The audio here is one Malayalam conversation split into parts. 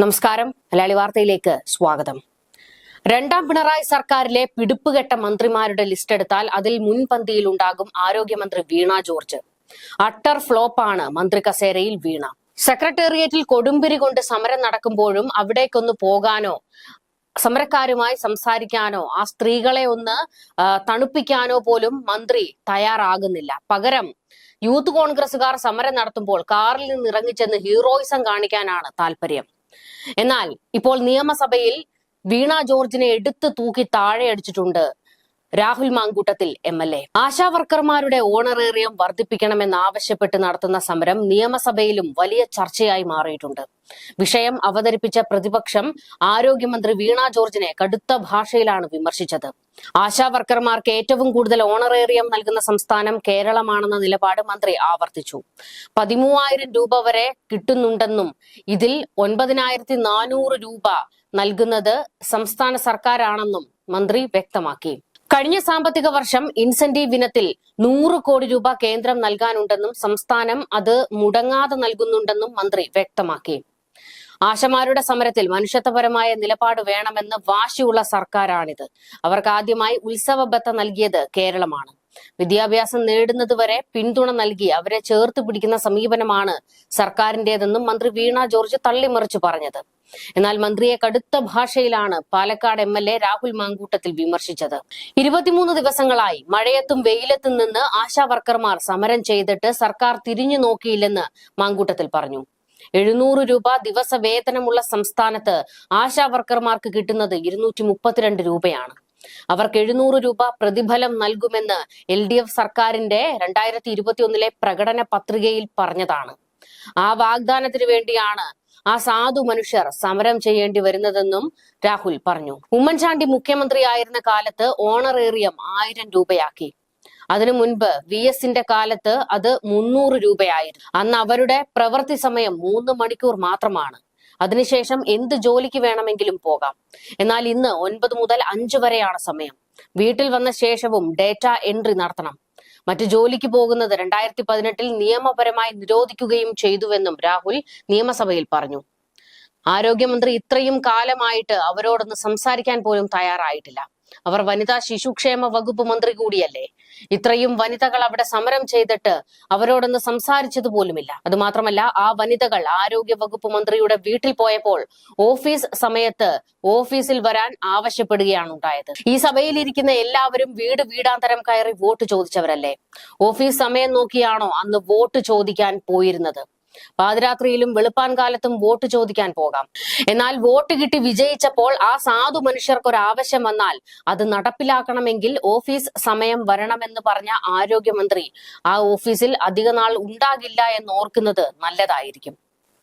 നമസ്കാരം. മലയാളി വാർത്തയിലേക്ക് സ്വാഗതം. രണ്ടാം പിണറായി സർക്കാരിലെ പിടിപ്പുകെട്ട മന്ത്രിമാരുടെ ലിസ്റ്റ് എടുത്താൽ അതിൽ മുൻപന്തിയിലുണ്ടാകും ആരോഗ്യമന്ത്രി വീണ ജോർജ്. അട്ടർ ഫ്ലോപ്പാണ് മന്ത്രി കസേരയിൽ വീണ. സെക്രട്ടേറിയറ്റിൽ കൊടുമ്പിരി കൊണ്ട് സമരം നടക്കുമ്പോഴും അവിടേക്കൊന്ന് പോകാനോ സമരക്കാരുമായി സംസാരിക്കാനോ ആ സ്ത്രീകളെ ഒന്ന് തണുപ്പിക്കാനോ പോലും മന്ത്രി തയ്യാറാകുന്നില്ല. പകരം യൂത്ത് കോൺഗ്രസുകാർ സമരം നടത്തുമ്പോൾ കാറിൽ നിന്ന് ഇറങ്ങിച്ചെന്ന് ഹീറോയിസം കാണിക്കാനാണ് താല്പര്യം. എന്നാൽ ഇപ്പോൾ നിയമസഭയിൽ വീണ ജോർജിനെ എടുത്തു തൂക്കി താഴെയടിച്ചിട്ടുണ്ട് രാഹുൽ മാങ്കൂട്ടത്തിൽ MLA. ആശാവർക്കർമാരുടെ ഓണറേറിയം വർദ്ധിപ്പിക്കണമെന്നാവശ്യപ്പെട്ട് നടത്തുന്ന സമരം നിയമസഭയിലും വലിയ ചർച്ചയായി മാറിയിട്ടുണ്ട്. വിഷയം അവതരിപ്പിച്ച പ്രതിപക്ഷം ആരോഗ്യമന്ത്രി വീണ ജോർജിനെ കടുത്ത ഭാഷയിലാണ് വിമർശിച്ചത്. ആശാവർക്കർമാർക്ക് ഏറ്റവും കൂടുതൽ ഓണറേറിയം നൽകുന്ന സംസ്ഥാനം കേരളമാണെന്ന നിലപാട് മന്ത്രി ആവർത്തിച്ചു. 13,000 രൂപ വരെ കിട്ടുന്നുണ്ടെന്നും ഇതിൽ 9,400 രൂപ നൽകുന്നത് സംസ്ഥാന സർക്കാരാണെന്നും മന്ത്രി വ്യക്തമാക്കി. കഴിഞ്ഞ സാമ്പത്തിക വർഷം ഇൻസെന്റീവ് ഇനത്തിൽ 100 കോടി രൂപ കേന്ദ്രം നൽകാനുണ്ടെന്നും സംസ്ഥാനം അത് മുടങ്ങാതെ നൽകുന്നുണ്ടെന്നും മന്ത്രി വ്യക്തമാക്കി. ആശമാരുടെ സമരത്തിൽ മനുഷ്യത്വപരമായ നിലപാട് വേണമെന്ന് വാശിയുള്ള സർക്കാരാണിത്. അവർക്ക് ആദ്യമായി ഉത്സവ ബത്ത നൽകിയത് കേരളമാണ്. വിദ്യാഭ്യാസം നേടുന്നതുവരെ പിന്തുണ നൽകി അവരെ ചേർത്ത് പിടിക്കുന്ന സമീപനമാണ് സർക്കാരിന്റേതെന്നും മന്ത്രി വീണ ജോർജ് തള്ളിമറിച്ചു പറഞ്ഞത്. എന്നാൽ മന്ത്രിയെ കടുത്ത ഭാഷയിലാണ് പാലക്കാട് MLA രാഹുൽ മാങ്കൂട്ടത്തിൽ വിമർശിച്ചത്. 23 ദിവസങ്ങളായി മഴയത്തും വെയിലത്തും നിന്ന് ആശാവർക്കർമാർ സമരം ചെയ്തിട്ട് സർക്കാർ തിരിഞ്ഞു നോക്കിയില്ലെന്ന് മാങ്കൂട്ടത്തിൽ പറഞ്ഞു. 700 രൂപ ദിവസവേതനമുള്ള സംസ്ഥാനത്ത് ആശാവർക്കർമാർക്ക് കിട്ടുന്നത് 232 രൂപയാണ്. അവർക്ക് 700 രൂപ പ്രതിഫലം നൽകുമെന്ന് LDF സർക്കാരിന്റെ 2021 പ്രകടന പത്രികയിൽ പറഞ്ഞതാണ്. ആ വാഗ്ദാനത്തിന് വേണ്ടിയാണ് ആ സാധു മനുഷ്യർ സമരം ചെയ്യേണ്ടി വരുന്നതെന്നും രാഹുൽ പറഞ്ഞു. ഉമ്മൻചാണ്ടി മുഖ്യമന്ത്രിയായിരുന്ന കാലത്ത് ഓണറേറിയം 1000 രൂപയാക്കി. അതിനു മുൻപ് VSന്റെ കാലത്ത് അത് 300 രൂപയായിരുന്നു. അന്ന് അവരുടെ പ്രവൃത്തി സമയം 3 മണിക്കൂർ മാത്രമാണ്. അതിനുശേഷം എന്ത് ജോലിക്ക് വേണമെങ്കിലും പോകാം. എന്നാൽ ഇന്ന് 9 മുതൽ 5 വരെയാണ് സമയം. വീട്ടിൽ വന്ന ശേഷവും ഡേറ്റ എൻട്രി നടത്തണം. മറ്റു ജോലിക്ക് പോകുന്നത് 2018 നിയമപരമായി നിരോധിക്കുകയും ചെയ്തുവെന്നും രാഹുൽ നിയമസഭയിൽ പറഞ്ഞു. ആരോഗ്യമന്ത്രി ഇത്രയും കാലമായിട്ട് അവരോടൊന്ന് സംസാരിക്കാൻ പോലും തയ്യാറായിട്ടില്ല. അവർ വനിതാ ശിശുക്ഷേമ വകുപ്പ് മന്ത്രി കൂടിയല്ലേ. ഇത്രയും വനിതകൾ അവിടെ സമരം ചെയ്തിട്ട് അവരോടൊന്ന് സംസാരിച്ചത് പോലുമില്ല. അതുമാത്രമല്ല, ആ വനിതകൾ ആരോഗ്യ വകുപ്പ് മന്ത്രിയുടെ വീട്ടിൽ പോയപ്പോൾ ഓഫീസ് സമയത്ത് ഓഫീസിൽ വരാൻ ആവശ്യപ്പെടുകയാണ് ഉണ്ടായത്. ഈ സഭയിൽ ഇരിക്കുന്ന എല്ലാവരും വീടാന്തരം കയറി വോട്ട് ചോദിച്ചവരല്ലേ. ഓഫീസ് സമയം നോക്കിയാണോ അന്ന് വോട്ട് ചോദിക്കാൻ പോയിരുന്നത്? പാതിരാത്രിയിലും വെളുപ്പാൻ കാലത്തും വോട്ട് ചോദിക്കാൻ പോകാം. എന്നാൽ വോട്ട് കിട്ടി വിജയിച്ചപ്പോൾ ആ സാധു മനുഷ്യർക്കൊരാവശ്യം വന്നാൽ അത് നടപ്പിലാക്കണമെങ്കിൽ ഓഫീസ് സമയം വരണമെന്ന് പറഞ്ഞ ആരോഗ്യമന്ത്രി ആ ഓഫീസിൽ അധിക നാൾ ഉണ്ടാകില്ല എന്ന് ഓർക്കുന്നത് നല്ലതായിരിക്കും.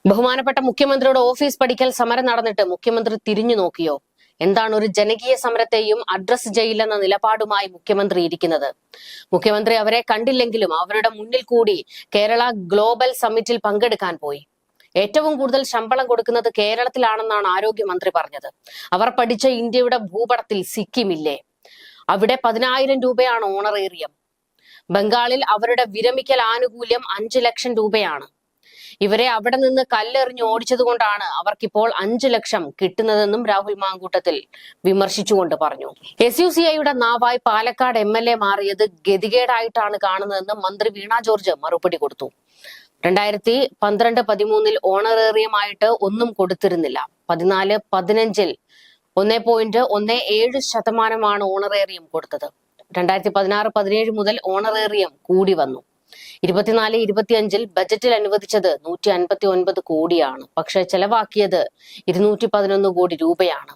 ബഹുമാനപ്പെട്ട മുഖ്യമന്ത്രിയുടെ ഓഫീസ് പഠിക്കൽ സമരം നടന്നിട്ട് മുഖ്യമന്ത്രി തിരിഞ്ഞു നോക്കിയോ? എന്താണ് ഒരു ജനകീയ സമരത്തെയും അഡ്രസ് ചെയ്യില്ലെന്ന നിലപാടുമായി മുഖ്യമന്ത്രി ഇരിക്കുന്നത്? മുഖ്യമന്ത്രി അവരെ കണ്ടില്ലെങ്കിലും അവരുടെ മുന്നിൽ കൂടി കേരള ഗ്ലോബൽ സമ്മിറ്റിൽ പങ്കെടുക്കാൻ പോയി. ഏറ്റവും കൂടുതൽ ശമ്പളം കൊടുക്കുന്നത് കേരളത്തിലാണെന്നാണ് ആരോഗ്യമന്ത്രി പറഞ്ഞത്. അവർ പഠിച്ച ഇന്ത്യയുടെ ഭൂപടത്തിൽ സിക്കിം ഇല്ലേ? അവിടെ 10,000 രൂപയാണ് ഓണറേറിയം. ബംഗാളിൽ അവരുടെ വിരമിക്കൽ ആനുകൂല്യം 5 ലക്ഷം രൂപയാണ്. ഇവരെ അവിടെ നിന്ന് കല്ലെറിഞ്ഞ് ഓടിച്ചത് കൊണ്ടാണ് അവർക്കിപ്പോൾ 5 ലക്ഷം കിട്ടുന്നതെന്നും രാഹുൽ മാങ്കൂട്ടത്തിൽ വിമർശിച്ചുകൊണ്ട് പറഞ്ഞു. SUCIയുടെ നാവായി പാലക്കാട് MLA മാറിയത് ഗതികേടായിട്ടാണ് കാണുന്നതെന്ന് മന്ത്രി വീണ ജോർജ് മറുപടി കൊടുത്തു. 2012-13 ഓണറേറിയമായിട്ട് ഒന്നും കൊടുത്തിരുന്നില്ല. 14-15 1.17% ഓണറേറിയം കൊടുത്തത്. 2016-17 മുതൽ ഓണറേറിയം കൂടി വന്നു. 24-25 ബജറ്റിൽ അനുവദിച്ചത് 159 കോടിയാണ്. പക്ഷെ ചെലവാക്കിയത് 211 കോടി രൂപയാണ്.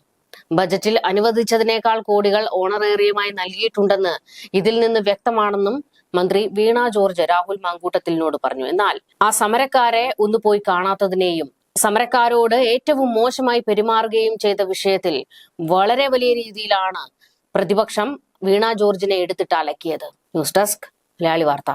ബജറ്റിൽ അനുവദിച്ചതിനേക്കാൾ കോടികൾ ഓണറേറിയമായി നൽകിയിട്ടുണ്ടെന്ന് ഇതിൽ നിന്ന് വ്യക്തമാണെന്നും മന്ത്രി വീണ ജോർജ് രാഹുൽ മാങ്കൂട്ടത്തിലിനോട് പറഞ്ഞു. എന്നാൽ ആ സമരക്കാരെ ഒന്ന് പോയി കാണാത്തതിനെയും സമരക്കാരോട് ഏറ്റവും മോശമായി പെരുമാറുകയും ചെയ്ത വിഷയത്തിൽ വളരെ വലിയ രീതിയിലാണ് പ്രതിപക്ഷം വീണ ജോർജിനെ എടുത്തിട്ട് അലക്കിയത്. ന്യൂസ് ഡെസ്ക് മലയാളി വാർത്ത.